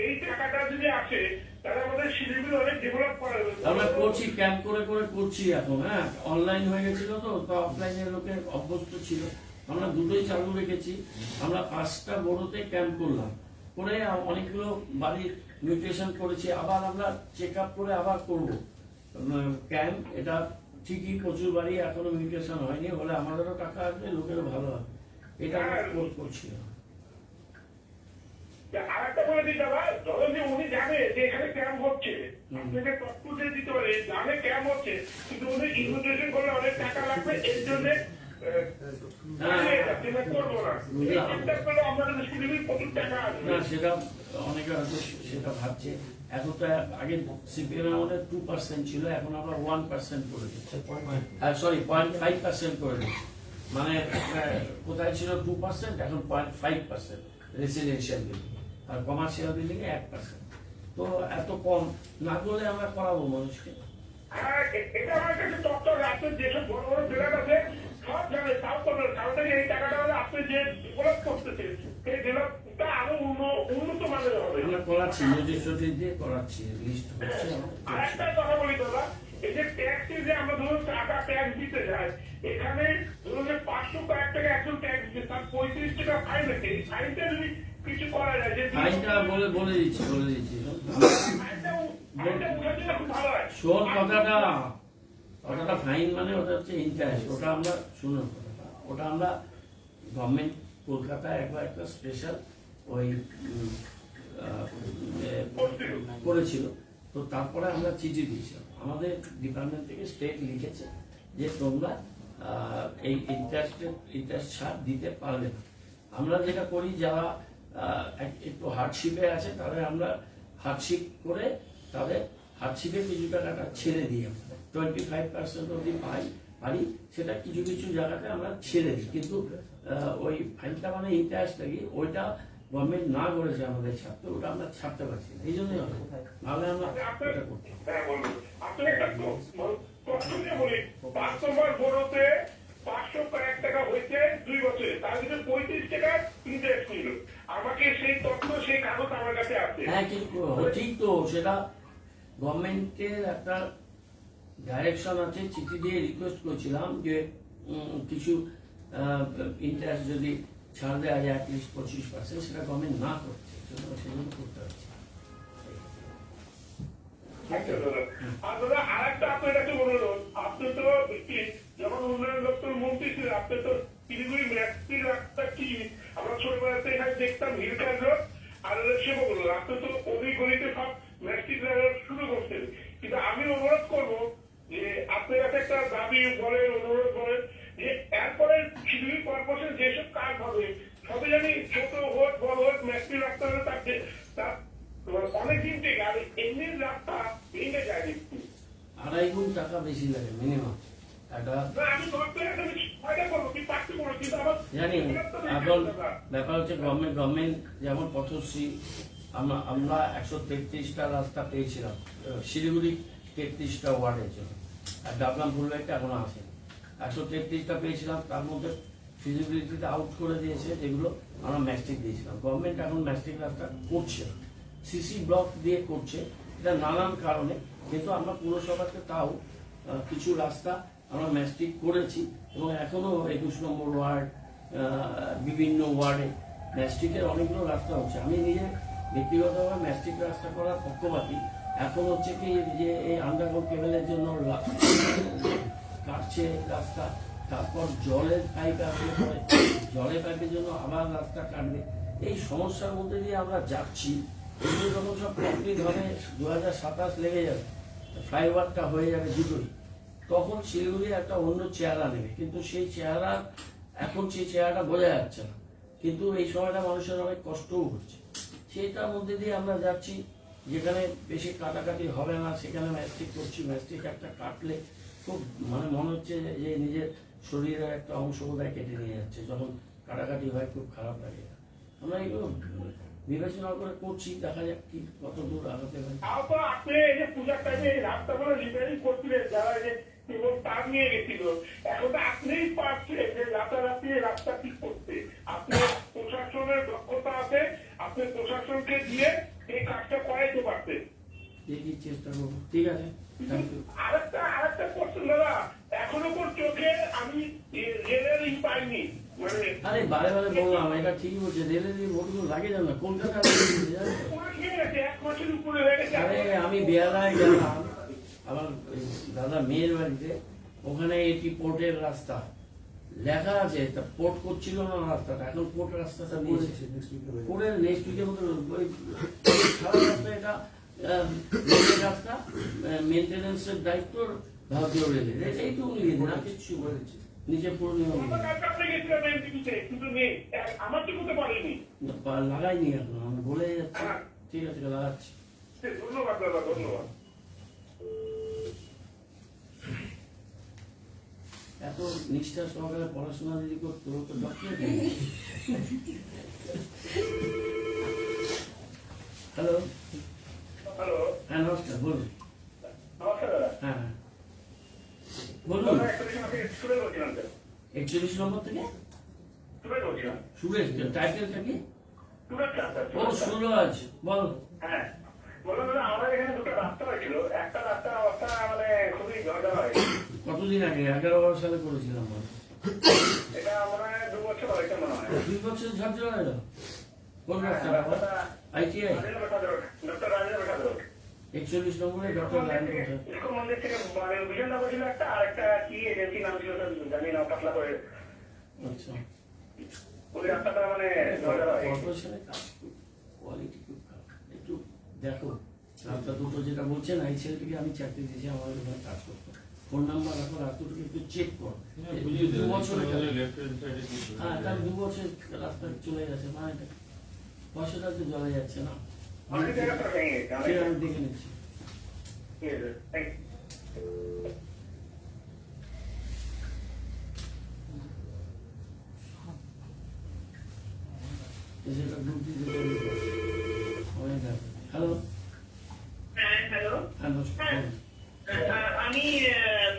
এই টাকাটা যদি আসে, তাহলে আমাদের শিলিগুড়ি অনেক ডেভেলপ করা যাবে। আমরা করছি, ক্যাম্প করে করছি এখন। হ্যাঁ, অনলাইন হয়ে গেছিল তো অফলাইনের লোকের অভ্যস্ত ছিল, আমরা দুটোই চালু রেখেছি। আমরা 5টা বড়তে ক্যাম্প করলাম, করে অনেকগুলো বাড়ির মিউটেশন করেছি, আবার আমরা চেক আপ করে আবার করব ক্যাম্প। এটা ঠিকই প্রচুর বাড়ি এখনো মিউটেশন হয়নি, হলে আমাদেরও টাকা আসবে, লোকেরও ভালো হবে, এটা আমরা করছি। আরেকটা বলে দিতে ভাই, ধরো যে উনি জানে যে এখানে ক্যাম্প হচ্ছে, আপনাকে তথ্য দিয়ে দিতে পারে, জানে ক্যাম্প হচ্ছে, কিন্তু উনি ইনভিটেশন করলে অনেক টাকা লাগবে, এর জন্য না সেটা অনেকে হয়তো সেটা ভাবছে। এখন তো আগে সিপিএম আমাদের 2% ছিল, এখন আমরা 1% করে দিচ্ছি, সরি 0.5% করে দিচ্ছি। মানে কোথায় ছিল 2%, এখন 0.5% রেসিডেন্সিয়াল বিল্ডিং, আর কমার্শিয়াল বিল্ডিং এ 1%। তো এত কম না করলে আমরা করাবো মানুষকে। এটা আমার কাছে তথ্য রাখতে, যেসব বড় বড় জেলার আছে সব জানে, তাও করবেন, কারণ এই টাকাটা হলে আপনি যে ডেভেলপ করতেছেন সেই ডেভেলপটা আরো উন্নত মানের হবে। আমরা করাচ্ছি, নোটিশ দিয়ে করাচ্ছি, লিস্ট হচ্ছে। আরেকটা কথা বলি দাদা, এই যে ট্যাক্সে যে আমরা ধরুন টাকা ট্যাক্স দিতে যাই, এখানে ধরুন যে 500 টাকা একজন ট্যাক্স দিচ্ছে, তার 35 টাকা ফাইন আছে। এই ফাইনটা যদি কিছু করা যায়, যে ফাইনটা বলে দিচ্ছি ফাইনটা উঠাতে খুব ভালো হয়। শোন কথাটা ফাইন মানে ওটা হচ্ছে ইন্টারেস্ট। ওটা আমরা শুনুন, ওটা আমরা গভর্নমেন্ট কলকাতায় একবার একটা স্পেশাল ওই করেছিল, তো তারপরে আমরা চিঠি দিয়েছিলাম, আমাদের ডিপার্টমেন্ট থেকে স্টেট লিখেছে যে তোমরা এই ইন্টারেস্ট ছাড় দিতে পারবে না। আমরা যেটা করি, যারা একটু হার্ডশিপে আছে তাদের আমরা হার্ডশিপ করে তাদের হার্ডশিপে কিছু টাকাটা ছেড়ে দিই, 25% অব্দি পারি, সেটা কিছু কিছু জায়গাতে আমরা ছেড়ে দিই। কিন্তু ওই ফাইনটা মানে ইন্টারেস্ট লাগি, ওইটা গভর্নমেন্ট না করেছে আমাদের ছাড়তে, ওটা আমরা ছাড়তে পারছি না, এই জন্যই হবে, নাহলে আমরা এটা করতে। আপনার একটা তথ্য দিয়ে বলি, 5 নম্বর বড়তে 501 টাকা হয়েছে 2 বছরে, তার ভিতরে 35 টাকা ইন্টারেস্ট ছিল। আমাকে সেই তথ্য, সেই কাগজ আমার কাছে আছে। হ্যাঁ কিন্তু ঠিক তো, সেটা গভর্নমেন্টের একটা ডাইরেকশন আছে, চিঠি দিয়ে রিকোয়েস্ট করেছিলাম যে কিছু ইন্টারেস্ট যদি ছাড় দেওয়া যায় অ্যাটলিস্ট 25%, সেটা গভর্নমেন্ট না করছে, সেজন্য করতে হচ্ছে। আর দাদা আরেকটা আপনার কাছে অনুরোধ, আপনি তো যখন উন্নয়ন দপ্তর মন্ত্রী ছিলেন, আপনি তো শিলিগুড়ি ম্যাক্সি রাস্তা কি আমরা ছোটবেলাতে এখানে দেখতাম হিলকার রোড আর সেবাগুলো, আপনি তো ওই গলিতে সব ম্যাক্সি শুরু করছেন। কিন্তু আমি অনুরোধ করবো যে আপনার কাছে একটা দাবি বলেন, অনুরোধ বলেন, যে এরপরে শিলিগুড়ি কর্পোরেশন যেসব কাজ হবে সবই জানি ছোট হোক বড় হোক, ম্যাক্সি রাস্তা হলে তার অনেকদিন থেকে, আর এমনি রাস্তা ভেঙে যায় একটু 2.5 গুণ টাকা বেশি লাগে মিনিমাম একটা। আমি ছয়টা করবো, কি 5টা করবো, কিন্তু আমার জানি এখন ব্যাপার হচ্ছে গভর্নমেন্ট যেমন পথশ্রী আমরা 133টা রাস্তা পেয়েছিলাম শিলিগুড়ি 33টা ওয়ার্ডের জন্য, আর ডাবলাম ফুলবাইটা এখনো আসে। 133টা পেয়েছিলাম, তার মধ্যে ফিজিবিলিটিতে আউট করে দিয়েছে, যেগুলো আমরা ম্যাস্টিক দিয়েছিলাম। গভর্নমেন্ট এখন ম্যাস্টিক রাস্তা করছে, সিসি ব্লক দিয়ে করছে, এটা নানান কারণে, কিন্তু আমরা পুরসভাতে তাও কিছু রাস্তা আমরা ম্যাস্টিক করেছি, এবং এখনো 21 নম্বর ওয়ার্ড, বিভিন্ন ওয়ার্ডে ম্যাস্টিকের অনেকগুলো রাস্তা হচ্ছে। আমি নিজে ব্যক্তিগতভাবে ম্যাস্টিক রাস্তা করার পক্ষপাতী। এখন হচ্ছে কি যে এই আন্ডারগ্রাউন্ড কেবলের জন্য কাটছে রাস্তা, তারপর জলের পাইপ আসলে পরে জলের পাইপের জন্য আবার রাস্তা কাটবে, এই সমস্যার মধ্যে দিয়ে আমরা যাচ্ছি। এগুলো যখন সব কমপ্লিট হবে, 2027 লেগে যাবে, ফ্লাইওভারটা হয়ে যাবে দুটোই, তখন শিলিগুড়ি একটা অন্য চেহারা নেবে। কিন্তু সেই চেহারা এখন সেই চেহারাটা বোঝা যাচ্ছে না, কিন্তু এই সময়টা মানুষের অনেক কষ্টও হচ্ছে। সেইটার মধ্যে দিয়ে আমরা যাচ্ছি, যেখানে বেশি কাটাকাটি হবে না সেখানে ম্যাস্টিক করছি। ম্যাস্টিক একটা কাটলে খুব মানে মনে হচ্ছে যে নিজের শরীরের একটা অংশ বোধহয় কেটে নিয়ে যাচ্ছে, যখন কাটাকাটি হয় খুব খারাপ লাগে। আমরা এগুলো বিবেচনা করে করছি, দেখা যাক কি কত দূর আগাতে পারি। আপনি এই যে পূজার টাইমে এই রাস্তাগুলো রিপেয়ারিং করছিলেন, যারা এই যে কেবল তার নিয়ে গেছিল, এখন তো আপনিই পারছেন যে রাতারাতি রাস্তা ঠিক করতে। আপনার প্রশাসনের দক্ষতা আছে, আপনি প্রশাসনকে দিয়ে এই কাজটা করাইতে পারতেন। দেখি চেষ্টা করবো, ঠিক আছে, থ্যাংক ইউ। আরেকটা কোশ্চেন দাদা, এখনো পর চোখে আমি রেলের পাইনি, মানে আরে বারে বারে বললাম এটা ঠিক বলছে, রেলের এই ভোটগুলো লাগে জানো না, কলকাতা রেলে দিয়েছে, জানো তো? হয়ে গেছে, 1 মাসের উপরে হয়ে গেছে। আরে আমি বেহালায় গেলাম আমার ওই দাদা মেয়ের বাড়িতে, ওখানে এটি পোর্টের রাস্তা লেখা আছে, তা পোর্ট করছিল না রাস্তাটা, এখন পোর্ট রাস্তাটা দিয়েছে। নেক্সট উইকে হয়ে যাবে। পরে নেক্সট উইকের মতো ওই খারাপ রাস্তা, এটা রেলের রাস্তা, মেনটেন্যান্সের দায়িত্ব ভারতীয় রেলের, এইটুকু নিয়ে দিন, আর কিচ্ছু করে দিচ্ছে নিচে পুরো নিয়ম আমার কাছে আপনি গেছিলাম এমপিতে, কিন্তু নেই, আমার তো করতে পারিনি। লাগাইনি এখন, আমি বলে যাচ্ছি। ঠিক আছে, লাগাচ্ছি। ধন্যবাদ দাদা, ধন্যবাদ। এত নিষ্ঠা সহকারে পড়াশোনা যদি করতো তো ডক্টরেট। হ্যালো, হ্যালো, হ্যাঁ নমস্কার, বলুন। নমস্কার দাদা। হ্যাঁ হ্যাঁ বলুন। দাদা, একটা বিষয় আমাকে স্কুলে বলছিলাম স্যার। 41 নম্বর থেকে স্কুলে বলছিলাম। সুরেশ, টাইটেলটা কি? সুরজ স্যার, ও সুরজ, বল। হ্যাঁ, বললাম দাদা, আমাদের এখানে দুটো রাস্তা হয়েছিল, একটা রাস্তার অবস্থা মানে খুবই ঝড় হয়। কতদিন আগে? 11-12 সালে করেছিলাম বল। এটা মনে হয় 2 বছর হয়েছে মনে হয়। 2 বছর ঝরঝর হয়ে গেল। কোন রাস্তাটা? ITI Rajendra Prasad road, doctor Rajendra Prasad road. 41 নম্বরে ডক্টর লাইন প্রসাদ। স্কুল মন্দির থেকে মানে বিজন নগর ছিল একটা, আর একটা কি এজেন্সি নাম ছিল স্যার, জানি না, পাতলা করে। আচ্ছা, ওই রাস্তাটা মানে ঝড় হয়। কর্পোরেশনের কাজ কোয়ালিটি খুব খারাপ, একটু দেখো। রাস্তা দুটো যেটা বলছেন, এই ছেলেটিকে আমি চাকরি দিয়েছি, আমার ওখানে কাজ করতো। ফোন নাম্বার রাখো, রাস্তাটাকে একটু চেক করো। 2 বছরের কাজ। হ্যাঁ, তার 2 বছর রাস্তা চলে গেছে, মানে এটা পয়সাটা তো জলে যাচ্ছে না। অনেক জায়গাটা ভেঙে গেছে, অনেক সে আমি দেখে নিচ্ছি। ঠিক আছে, থ্যাংক ইউ। হ্যালো, হ্যাঁ, হ্যালো। হ্যাঁ নমস্কার, বলুন। আমি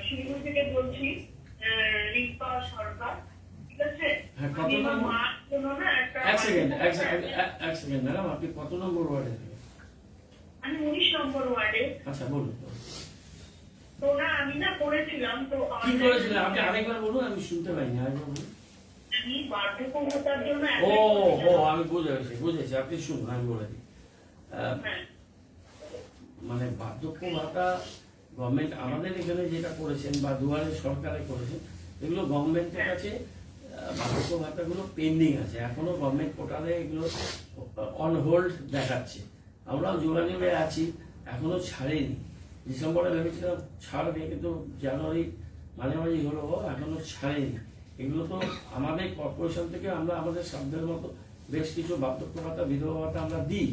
শিলিগুড়ি থেকে বলছি, রিম্পা সরকার, ঠিক আছে? হ্যাঁ, কত আমি আমার নম্বর? মার জন্য না একটা 1 সেকেন্ড ম্যাডাম, আপনি কত নম্বর ওয়ার্ডে থাকেন? আমি 19 নম্বর ওয়ার্ডে। আচ্ছা বলুন। তো না আমি না করেছিলাম, তো কি করেছিলেন আপনি? আরেকবার বলুন, আমি শুনতে পাইনি, আরেকবার বলুন। আমি বার্ধক্য ভাতার জন্য ও apply ও করেছিলাম। আমি বুঝেছি, আপনি শুনুন, আমি বলে দিই। হ্যাঁ, মানে বার্ধক্য ভাতা গভর্নমেন্ট আমাদের এখানে যেটা করেছেন বা দুয়ারে সরকারে করেছেন, এগুলো গভর্নমেন্টের কাছে বার্ধক্য ভাতাগুলো পেন্ডিং আছে, এখনো গভর্নমেন্ট পোর্টালে এগুলো অন হোল্ড দেখাচ্ছে। আমরাও যোগাযোগে আছি, এখনো ছাড়েনি। ডিসেম্বরে ভেবেছিলাম ছাড়বে, কিন্তু জানুয়ারি মাঝামাঝি হলো, এখনো ছাড়েনি। এগুলো তো আমাদের কর্পোরেশন থেকে আমরা আমাদের সাধ্যের মতো বেশ কিছু বার্ধক্য ভাতা, বিধবা ভাতা আমরা দিই,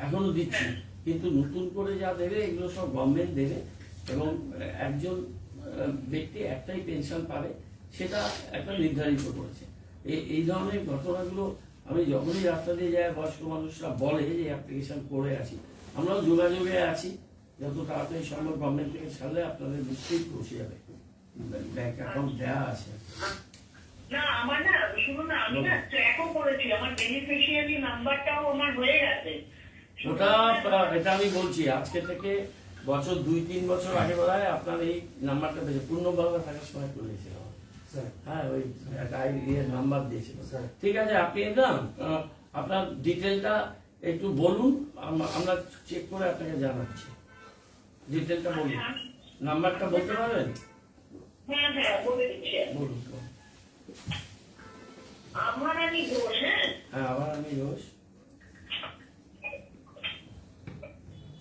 এখনো দিচ্ছি। কিন্তু নতুন করে যা দেবে এগুলো সব গভর্নমেন্ট দেবে, এবং একজন ব্যক্তি একটাই পেনশন পাবে, সেটা একটা নির্ধারিত করেছে। এই ধরনের ঘটনাগুলো আমি যখনই রাস্তা দিয়ে যাই, বয়স্ক মানুষরা বলে যে অ্যাপ্লিকেশন করে আছি, আমরাও যোগাযোগে আছি। যত তাড়াতাড়ি সম্ভব গভর্নমেন্ট থেকে ছাড়লে আপনাদের নিশ্চয়ই পৌঁছে যাবে, ব্যাংক অ্যাকাউন্ট দেওয়া আছে। না আমার না শুনুন না, আমি না ট্র্যাকও করেছি, আমার বেনিফিশিয়ারি নাম্বারটাও আমার হয়ে গেছে। এটা আমি বলছি, আজকে থেকে বছর 2-3 বছর আগে বেলায় আপনার এই নাম্বারটা পেয়েছে, পূর্ণভাবে থাকার সময় করেছিলাম। স্যার, হ্যাঁ, ওই একটা আইডিয়ার নাম্বার দিয়েছিল। স্যার। ঠিক আছে, আপনি না আপনার ডিটেলটা একটু বলুন, আমরা চেক করে আপনাকে জানাচ্ছি। ডিটেলটা বলুন, নাম্বারটা বলতে পারবেন? হ্যাঁ হ্যাঁ, বলে দিচ্ছি। বলুন। আমার আমি ঘোষ। হ্যাঁ, হ্যাঁ, আবার আমি রোজ।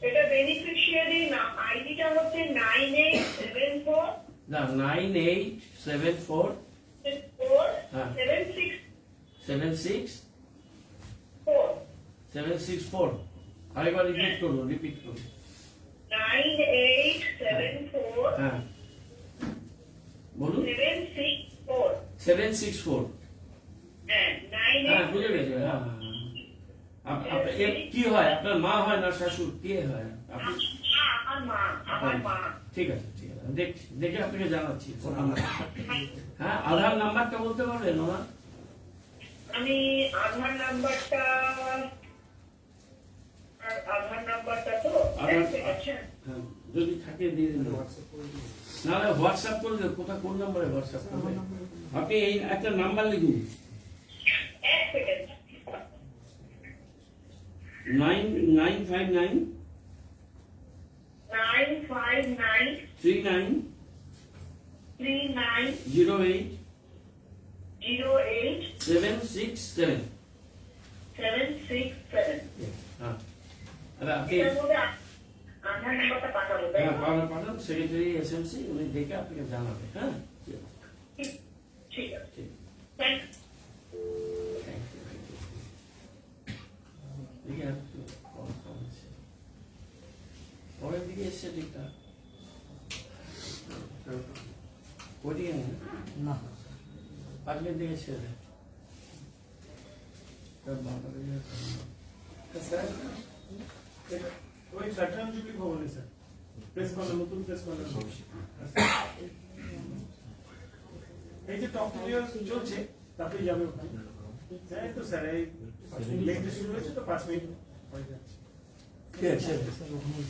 এটা বেনিফিশিয়ারি নাম, আইডিটা হচ্ছে 9874 না, 9874 হ্যাঁ 76 764। আরেকবার রিপিট করুন। 9874 হ্যাঁ বলুন। 764 764। হ্যাঁ, হ্যাঁ, বুঝে গেছে। হ্যাঁ হ্যাঁ, হ্যাঁ। কি হয়, আপনার মা হয় না শ্বশুর, কে হয় আপনি? আমার মা। ঠিক আছে, দেখে আপনাকে জানাচ্ছি। হ্যাঁ, আধার নাম্বারটা বলতে পারবেন ওনার? আমি আধার নাম্বারটা তো আচ্ছা, হ্যাঁ, যদি থাকে দিয়ে দিন। হোয়াটসঅ্যাপ করে দিন। নাহলে হোয়াটসঅ্যাপ করে দেন। কোন নাম্বারে হোয়াটসঅ্যাপ করবেন? আপনি এই একটা নাম্বার লিখুন, 959 959 39 39 08 08 767 767 হ্যাঁ আরে আপনি এর মধ্যে আধার নাম্বারটা পাঠাবো তাই হ্যাঁ তো? পাঠান সেক্রেটারি এসএমসি উনি দেখে আপনাকে জানাবে হ্যাঁ ঠিক আছে ঠিক থ্যাংক থ্যাংক ইউ দেখি আর একটু কম কম আছে পরের দিকে এসছে ঠিকঠাক ওইদিকে নেই না পাঁচের দিকে ছেড়ে দেয় তার বারোটা বেজে গেছে। স্যার ওই প্ল্যাটফর্ম জুবলি ভবনে স্যার প্রেস কর্নার নতুন প্রেস কর্নার এই যে টপ ভিডিও চলছে তারপরে যাবে ওখানে হ্যাঁ তো স্যার এই লেটে শুরু হয়েছে তো 5 মিনিট হয়ে যাচ্ছে ঠিক আছে স্যার ওখানে